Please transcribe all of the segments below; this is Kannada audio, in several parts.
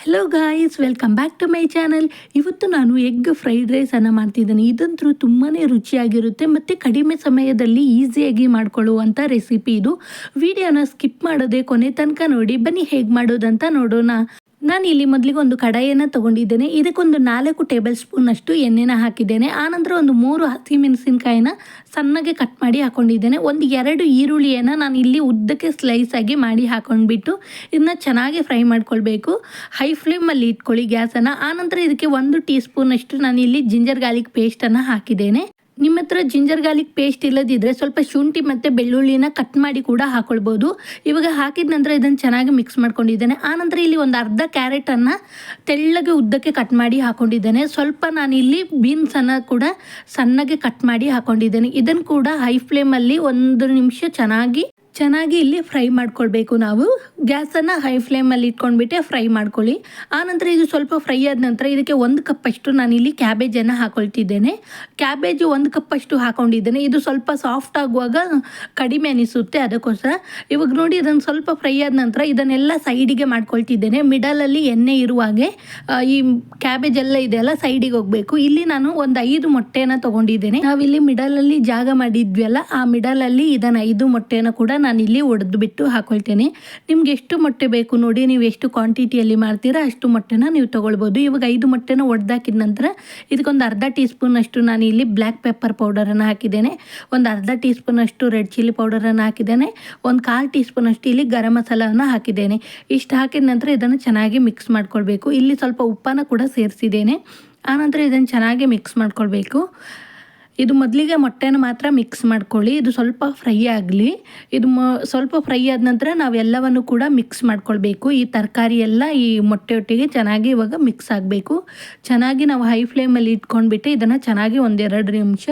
Hello guys, welcome back to my channel. ಇವತ್ತು ನಾನು ಎಗ್ ಫ್ರೈಡ್ ರೈಸನ್ನು ಮಾಡ್ತಿದ್ದೀನಿ. ಇದಂತೂ ತುಂಬಾ ರುಚಿಯಾಗಿರುತ್ತೆ ಮತ್ತು ಕಡಿಮೆ ಸಮಯದಲ್ಲಿ ಈಸಿಯಾಗಿ ಮಾಡ್ಕೊಳ್ಳುವಂಥ ರೆಸಿಪಿ ಇದು. ವಿಡಿಯೋನ ಸ್ಕಿಪ್ ಮಾಡೋದೇ ಕೊನೆ ತನಕ ನೋಡಿ. ಬನ್ನಿ ಹೇಗೆ ಮಾಡೋದಂತ ನೋಡೋಣ. ನಾನು ಇಲ್ಲಿ ಮೊದಲಿಗೆ ಒಂದು ಕಡಾಯಿಯನ್ನು ತೊಗೊಂಡಿದ್ದೇನೆ. ಇದಕ್ಕೊಂದು 4 ಟೇಬಲ್ ಸ್ಪೂನಷ್ಟು ಎಣ್ಣೆನ ಹಾಕಿದ್ದೇನೆ. ಆನಂತರ ಒಂದು 3 ಹಸಿಮೆಣಸಿನಕಾಯಿನ ಸಣ್ಣಗೆ ಕಟ್ ಮಾಡಿ ಹಾಕೊಂಡಿದ್ದೇನೆ. ಒಂದು 2 ಈರುಳ್ಳಿಯನ್ನು ನಾನು ಇಲ್ಲಿ ಉದ್ದಕ್ಕೆ ಸ್ಲೈಸ್ ಆಗಿ ಮಾಡಿ ಹಾಕೊಂಡ್ಬಿಟ್ಟು ಇದನ್ನ ಚೆನ್ನಾಗಿ ಫ್ರೈ ಮಾಡ್ಕೊಳ್ಬೇಕು. ಹೈ ಫ್ಲೇಮಲ್ಲಿ ಇಟ್ಕೊಳ್ಳಿ ಗ್ಯಾಸನ್ನು. ಆನಂತರ ಇದಕ್ಕೆ 1 ಟೀ ಸ್ಪೂನಷ್ಟು ನಾನು ಇಲ್ಲಿ ಜಿಂಜರ್ ಗಾರ್ಲಿಕ್ ಪೇಸ್ಟನ್ನು ಹಾಕಿದ್ದೇನೆ. ನಿಮ್ಮ ಹತ್ರ ಜಿಂಜರ್ ಗಾರ್ಲಿಕ್ ಪೇಸ್ಟ್ ಇಲ್ಲದಿದ್ದರೆ ಸ್ವಲ್ಪ ಶುಂಠಿ ಮತ್ತು ಬೆಳ್ಳುಳ್ಳಿನ ಕಟ್ ಮಾಡಿ ಕೂಡ ಹಾಕೊಳ್ಬೋದು. ಇವಾಗ ಹಾಕಿದ ನಂತರ ಇದನ್ನು ಚೆನ್ನಾಗಿ ಮಿಕ್ಸ್ ಮಾಡ್ಕೊಂಡಿದ್ದೇನೆ. ಆನಂತರ ಇಲ್ಲಿ ಒಂದು ಅರ್ಧ ಕ್ಯಾರೆಟನ್ನು ತೆಳ್ಳಗೆ ಉದ್ದಕ್ಕೆ ಕಟ್ ಮಾಡಿ ಹಾಕೊಂಡಿದ್ದೇನೆ. ಸ್ವಲ್ಪ ನಾನಿಲ್ಲಿ ಬೀನ್ಸನ್ನು ಕೂಡ ಸಣ್ಣಗೆ ಕಟ್ ಮಾಡಿ ಹಾಕೊಂಡಿದ್ದೇನೆ. ಇದನ್ನು ಕೂಡ ಹೈ ಫ್ಲೇಮಲ್ಲಿ 1 ನಿಮಿಷ ಚೆನ್ನಾಗಿ ಇಲ್ಲಿ ಫ್ರೈ ಮಾಡ್ಕೊಳ್ಬೇಕು. ನಾವು ಗ್ಯಾಸನ್ನು ಹೈ ಫ್ಲೇಮಲ್ಲಿ ಇಟ್ಕೊಂಡ್ಬಿಟ್ಟೆ ಫ್ರೈ ಮಾಡ್ಕೊಳ್ಳಿ. ಆನಂತರ ಇದು ಸ್ವಲ್ಪ ಫ್ರೈ ಆದ ನಂತರ ಇದಕ್ಕೆ 1 ಕಪ್ಪಷ್ಟು ನಾನಿಲ್ಲಿ ಕ್ಯಾಬೇಜನ್ನು ಹಾಕೊಳ್ತಿದ್ದೇನೆ. ಕ್ಯಾಬೇಜು 1 ಕಪ್ಪಷ್ಟು ಹಾಕೊಂಡಿದ್ದೇನೆ. ಇದು ಸ್ವಲ್ಪ ಸಾಫ್ಟ್ ಆಗುವಾಗ ಕಡಿಮೆ ಅನಿಸುತ್ತೆ, ಅದಕ್ಕೋಸ್ಕರ. ಇವಾಗ ನೋಡಿ, ಇದನ್ನು ಸ್ವಲ್ಪ ಫ್ರೈ ಆದ ನಂತರ ಇದನ್ನೆಲ್ಲ ಸೈಡಿಗೆ ಮಾಡ್ಕೊಳ್ತಿದ್ದೇನೆ. ಮಿಡಲಲ್ಲಿ ಎಣ್ಣೆ ಇರುವಾಗೆ ಈ ಕ್ಯಾಬೇಜ್ ಎಲ್ಲ ಇದೆಲ್ಲ ಸೈಡಿಗೆ ಹೋಗಬೇಕು. ಇಲ್ಲಿ ನಾನು ಒಂದು 5 ಮೊಟ್ಟೆನ ತೊಗೊಂಡಿದ್ದೇನೆ. ನಾವಿಲ್ಲಿ ಮಿಡಲಲ್ಲಿ ಜಾಗ ಮಾಡಿದ್ವಲ್ಲ, ಆ ಮಿಡಲಲ್ಲಿ ಇದನ್ನು 5 ಮೊಟ್ಟೆನ ಕೂಡ ನಾನಿಲ್ಲಿ ಒಡೆದು ಬಿಟ್ಟು ಹಾಕೊಳ್ತೇನೆ. ನಿಮ್ಗೆ ಎಷ್ಟು ಮೊಟ್ಟೆ ಬೇಕು ನೋಡಿ, ನೀವು ಎಷ್ಟು ಕ್ವಾಂಟಿಟಿಯಲ್ಲಿ ಮಾಡ್ತೀರಾ ಅಷ್ಟು ಮೊಟ್ಟೆನ ನೀವು ತೊಗೊಳ್ಬೋದು. ಇವಾಗ 5 ಮೊಟ್ಟೆನ ಒಡೆದಾಕಿದ ನಂತರ ಇದಕ್ಕೊಂದು ಅರ್ಧ ಟೀ ಸ್ಪೂನಷ್ಟು ನಾನು ಇಲ್ಲಿ ಬ್ಲ್ಯಾಕ್ ಪೆಪ್ಪರ್ ಪೌಡರನ್ನು ಹಾಕಿದ್ದೇನೆ. ಒಂದು ಅರ್ಧ ಟೀ ಸ್ಪೂನಷ್ಟು ರೆಡ್ ಚಿಲ್ಲಿ ಪೌಡರನ್ನು ಹಾಕಿದ್ದೇನೆ. ಒಂದು 1/4 ಟೀ ಸ್ಪೂನಷ್ಟು ಇಲ್ಲಿ ಗರಂ ಮಸಾಲವನ್ನು ಹಾಕಿದ್ದೇನೆ. ಇಷ್ಟು ಹಾಕಿದ ನಂತರ ಇದನ್ನು ಚೆನ್ನಾಗಿ ಮಿಕ್ಸ್ ಮಾಡ್ಕೊಳ್ಬೇಕು. ಇಲ್ಲಿ ಸ್ವಲ್ಪ ಉಪ್ಪನ್ನು ಕೂಡ ಸೇರಿಸಿದ್ದೇನೆ. ಆನಂತರ ಇದನ್ನು ಚೆನ್ನಾಗಿ ಮಿಕ್ಸ್ ಮಾಡ್ಕೊಳ್ಬೇಕು. ಇದು ಮೊದಲಿಗೆ ಮೊಟ್ಟೆನ ಮಾತ್ರ ಮಿಕ್ಸ್ ಮಾಡ್ಕೊಳ್ಳಿ. ಇದು ಸ್ವಲ್ಪ ಫ್ರೈ ಆಗಲಿ. ಇದು ಸ್ವಲ್ಪ ಫ್ರೈ ಆದ ನಂತರ ನಾವೆಲ್ಲವನ್ನು ಕೂಡ ಮಿಕ್ಸ್ ಮಾಡ್ಕೊಳ್ಬೇಕು. ಈ ತರಕಾರಿ ಎಲ್ಲ ಈ ಮೊಟ್ಟೆ ಒಟ್ಟಿಗೆ ಚೆನ್ನಾಗಿ ಇವಾಗ ಮಿಕ್ಸ್ ಆಗಬೇಕು. ಚೆನ್ನಾಗಿ ನಾವು ಹೈ ಫ್ಲೇಮಲ್ಲಿ ಇಟ್ಕೊಂಡ್ಬಿಟ್ಟು ಇದನ್ನು ಚೆನ್ನಾಗಿ 1-2 ನಿಮಿಷ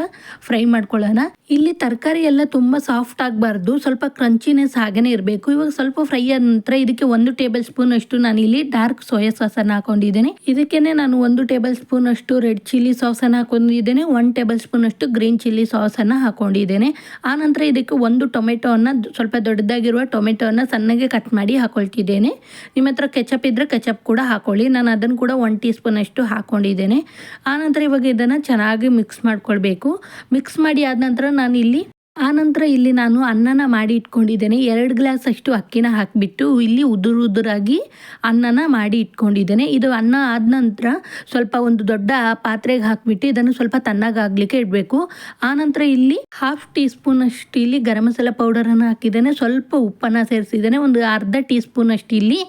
ಫ್ರೈ ಮಾಡ್ಕೊಳ್ಳೋಣ. ಇಲ್ಲಿ ತರಕಾರಿ ಎಲ್ಲ ತುಂಬ ಸಾಫ್ಟ್ ಆಗಬಾರ್ದು, ಸ್ವಲ್ಪ ಕ್ರಂಚಿನೆಸ್ ಹಾಗೇ ಇರಬೇಕು. ಇವಾಗ ಸ್ವಲ್ಪ ಫ್ರೈ ಆದ ನಂತರ ಇದಕ್ಕೆ 1 ಟೇಬಲ್ ಸ್ಪೂನ್ ಅಷ್ಟು ನಾನಿಲ್ಲಿ ಡಾರ್ಕ್ ಸೋಯಾ ಸಾಸನ್ನು ಹಾಕೊಂಡಿದ್ದೇನೆ. ಇದಕ್ಕೇನೆ ನಾನು 1 ಟೇಬಲ್ ಸ್ಪೂನ್ ಅಷ್ಟು ರೆಡ್ ಚಿಲ್ಲಿ ಸಾಸನ್ನು ಹಾಕೊಂಡಿದ್ದೇನೆ. 1 ಟೇಬಲ್ ಸ್ಪೂನ್ ಅಷ್ಟು ಗ್ರೀನ್ ಚಿಲ್ಲಿ ಸಾಸನ್ನು ಹಾಕೊಂಡಿದ್ದೇನೆ. ಆನಂತರ ಇದಕ್ಕೆ 1 ಟೊಮೆಟೋವನ್ನು, ಸ್ವಲ್ಪ ದೊಡ್ಡದಾಗಿರುವ ಟೊಮೆಟೋವನ್ನು ಸಣ್ಣಗೆ ಕಟ್ ಮಾಡಿ ಹಾಕೊಳ್ತಿದ್ದೇನೆ. ನಿಮ್ಮ ಹತ್ರ ಕೆಚಪ್ ಇದ್ದರೆ ಕೆಚಪ್ ಕೂಡ ಹಾಕೊಳ್ಳಿ. ನಾನು ಅದನ್ನು ಕೂಡ 1 ಟೀ ಸ್ಪೂನ್ ಅಷ್ಟು ಹಾಕೊಂಡಿದ್ದೇನೆ. ಆನಂತರ ಇವಾಗ ಇದನ್ನು ಚೆನ್ನಾಗಿ ಮಿಕ್ಸ್ ಮಾಡ್ಕೊಳ್ಬೇಕು. ಮಿಕ್ಸ್ ಮಾಡಿ ಆದ ನಂತರ ಆನಂತರ ಇಲ್ಲಿ ನಾನು ಅನ್ನನ ಮಾಡಿ ಇಟ್ಕೊಂಡಿದ್ದೇನೆ. 2 ಗ್ಲಾಸ್ ಅಷ್ಟು ಅಕ್ಕಿನ ಹಾಕಿಬಿಟ್ಟು ಇಲ್ಲಿ ಉದುರಾಗಿ ಅನ್ನನ ಮಾಡಿ ಇಟ್ಕೊಂಡಿದ್ದೇನೆ. ಇದು ಅನ್ನ ಆದ ನಂತರ ಸ್ವಲ್ಪ ಒಂದು ದೊಡ್ಡ ಪಾತ್ರೆಗೆ ಹಾಕಿಬಿಟ್ಟು ಇದನ್ನು ಸ್ವಲ್ಪ ತಣ್ಣಗಾಗಲಿಕ್ಕೆ ಇಡಬೇಕು. ಆನಂತರ ಇಲ್ಲಿ 1/2 ಟೀ ಸ್ಪೂನ್ ಅಷ್ಟು ಇಲ್ಲಿ ಗರಂ ಮಸಾಲ ಪೌಡರನ್ನು ಹಾಕಿದ್ದೇನೆ. ಸ್ವಲ್ಪ ಉಪ್ಪನ್ನು ಸೇರಿಸಿದ್ದೇನೆ. ಒಂದು ಅರ್ಧ ಟೀ ಸ್ಪೂನ್ ಅಷ್ಟು ಇಲ್ಲಿ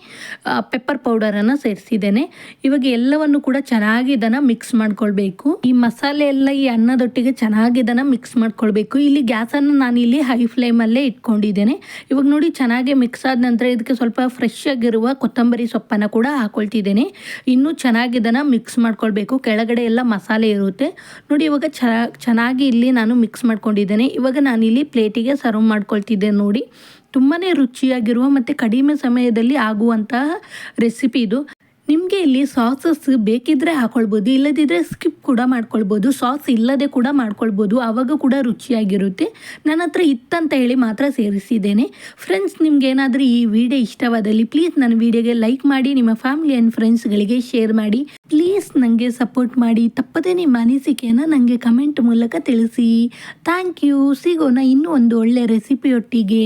ಪೆಪ್ಪರ್ ಪೌಡರನ್ನು ಸೇರಿಸಿದ್ದೇನೆ. ಇವಾಗ ಎಲ್ಲವನ್ನು ಕೂಡ ಚೆನ್ನಾಗಿ ಇದನ್ನು ಮಿಕ್ಸ್ ಮಾಡ್ಕೊಳ್ಬೇಕು. ಈ ಮಸಾಲೆ ಎಲ್ಲ ಈ ಅನ್ನದೊಟ್ಟಿಗೆ ಚೆನ್ನಾಗಿ ಇದನ್ನು ಮಿಕ್ಸ್ ಮಾಡ್ಕೊಳ್ಬೇಕು. ಇಲ್ಲಿ ಗ್ಯಾಸ್ ನಾನು ಇಲ್ಲಿ ಹೈ ಫ್ಲೇಮಲ್ಲೇ ಇಟ್ಕೊಂಡಿದ್ದೇನೆ. ಇವಾಗ ನೋಡಿ, ಚೆನ್ನಾಗಿ ಮಿಕ್ಸ್ ಆದ ನಂತರ ಇದಕ್ಕೆ ಸ್ವಲ್ಪ ಫ್ರೆಶ್ ಆಗಿರುವ ಕೊತ್ತಂಬರಿ ಸೊಪ್ಪನ್ನು ಕೂಡ ಹಾಕೊಳ್ತಿದ್ದೇನೆ. ಇನ್ನೂ ಚೆನ್ನಾಗಿ ಇದನ್ನು ಮಿಕ್ಸ್ ಮಾಡ್ಕೊಳ್ಬೇಕು. ಕೆಳಗಡೆ ಎಲ್ಲ ಮಸಾಲೆ ಇರುತ್ತೆ ನೋಡಿ. ಇವಾಗ ಚೆನ್ನಾಗಿ ಇಲ್ಲಿ ನಾನು ಮಿಕ್ಸ್ ಮಾಡ್ಕೊಂಡಿದ್ದೇನೆ. ಇವಾಗ ನಾನಿಲ್ಲಿ ಪ್ಲೇಟಿಗೆ ಸರ್ವ್ ಮಾಡ್ಕೊಳ್ತಿದ್ದೇನೆ. ನೋಡಿ, ತುಂಬಾ ರುಚಿಯಾಗಿರುವ ಮತ್ತು ಕಡಿಮೆ ಸಮಯದಲ್ಲಿ ಆಗುವಂತಹ ರೆಸಿಪಿ ಇದು. ನಿಮಗೆ ಇಲ್ಲಿ ಸಾಸಸ್ ಬೇಕಿದ್ದರೆ ಹಾಕೊಳ್ಬೋದು, ಇಲ್ಲದಿದ್ದರೆ ಸ್ಕಿಪ್ ಕೂಡ ಮಾಡ್ಕೊಳ್ಬೋದು. ಸಾಸ್ ಇಲ್ಲದೆ ಕೂಡ ಮಾಡ್ಕೊಳ್ಬೋದು, ಆವಾಗ ಕೂಡ ರುಚಿಯಾಗಿರುತ್ತೆ. ನನ್ನ ಹತ್ರ ಇತ್ತಂತ ಹೇಳಿ ಮಾತ್ರ ಸೇರಿಸಿದ್ದೇನೆ. ಫ್ರೆಂಡ್ಸ್, ನಿಮ್ಗೆ ಏನಾದರೂ ಈ ವಿಡಿಯೋ ಇಷ್ಟವಾದಲ್ಲಿ ಪ್ಲೀಸ್ ನನ್ನ ವಿಡಿಯೋಗೆ ಲೈಕ್ ಮಾಡಿ, ನಿಮ್ಮ ಫ್ಯಾಮಿಲಿ ಆ್ಯಂಡ್ ಫ್ರೆಂಡ್ಸ್ಗಳಿಗೆ ಶೇರ್ ಮಾಡಿ. ಪ್ಲೀಸ್ ನನಗೆ ಸಪೋರ್ಟ್ ಮಾಡಿ. ತಪ್ಪದೇ ನಿಮ್ಮ ಅನಿಸಿಕೆಯನ್ನು ನನಗೆ ಕಮೆಂಟ್ ಮೂಲಕ ತಿಳಿಸಿ. Thank you. ಸಿಗೋಣ ಇನ್ನೂ ಒಂದು ಒಳ್ಳೆಯ ರೆಸಿಪಿಯೊಟ್ಟಿಗೆ.